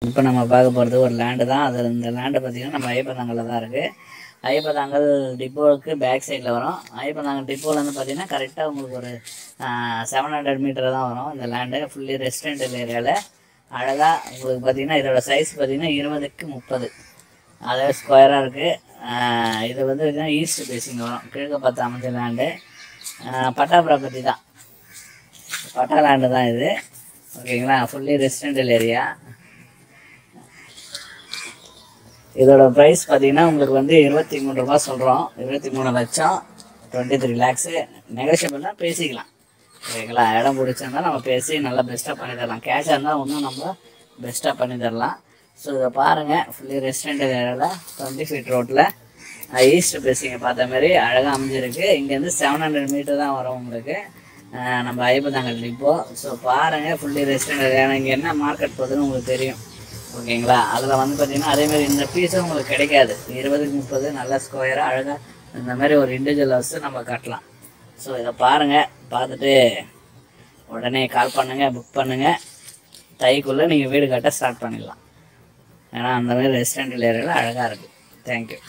இப்போ நம்ம பார்க்க போகிறது ஒரு லேண்டு தான். அது இந்த லேண்டு பார்த்திங்கன்னா நம்ம ஐயப்பதாங்கலில் தான் இருக்குது. ஐயப்பதாங்கல் டிப்போவுக்கு பேக் சைடில் வரும். ஐயப்பதாங்கல் டிப்போலேருந்து பார்த்திங்கன்னா கரெக்டாக உங்களுக்கு ஒரு 700 மீட்டர் தான் வரும். இந்த லேண்டு ஃபுல்லி ரெசிடென்டல் ஏரியாவில் அழகாக உங்களுக்கு பார்த்திங்கன்னா இதோட சைஸ் பார்த்திங்கன்னா 20க்கு 30, அதாவது ஸ்கொயராக இருக்குது. இது வந்து பார்த்திங்கன்னா ஈஸ்ட் பேசிங் வரும். கிழக்கு பார்த்து அமைஞ்ச லேண்டு. பட்டா ப்ராப்பர்ட்டி தான், பட்டா லேண்டு தான் இது. ஓகேங்களா, ஃபுல்லி ரெசிடென்டல் ஏரியா. இதோட ப்ரைஸ் பார்த்தீங்கன்னா உங்களுக்கு வந்து 23 ரூபா சொல்கிறோம். 23 லட்சம், 23 லேக்ஸு. நெகோஷியபிள்லாம் பேசிக்கலாம். ஓகேங்களா, இடம் பிடிச்சிருந்தால் நம்ம பேசி நல்லா பெஸ்ட்டாக பண்ணி தரலாம். கேஷாக இருந்தால் இன்னும் நம்ம பெஸ்ட்டாக பண்ணி தரலாம். ஸோ இதை பாருங்கள், ஃபுல்லி ரெசிடென்டல் ஏரியாவில் 20 ஃபீட் ரோட்டில் ஈஸ்ட் பேசிங்க பார்த்த மாதிரி அழகாக அமைஞ்சிருக்கு. இங்கேருந்து 700 மீட்டர் தான் வரும் உங்களுக்கு நம்ம ஐயப்பதாங்கல் டிப்போ. ஸோ பாருங்கள், ஃபுல்லி ரெசிடென்டல் ஏரியா. இங்கே என்ன மார்க்கெட் போகுதுன்னு உங்களுக்கு தெரியும். ஓகேங்களா, அதில் வந்து பார்த்திங்கன்னா அதேமாதிரி இந்த பீஸும் உங்களுக்கு கிடைக்காது. 20க்கு 30 நல்லா ஸ்கொயராக அழகாக இந்த மாதிரி ஒரு இண்டிவிஜுவல் ஹவுஸு நம்ம கட்டலாம். ஸோ இதை பாருங்கள், பார்த்துட்டு உடனே கால் பண்ணுங்கள், புக் பண்ணுங்கள். தைக்குள்ளே நீங்கள் வீடு கட்ட ஸ்டார்ட் பண்ணிடலாம். ஏன்னா அந்தமாதிரி ரெசிடென்டல் ஏரியாவில் அழகாக இருக்குது. தேங்க்யூ.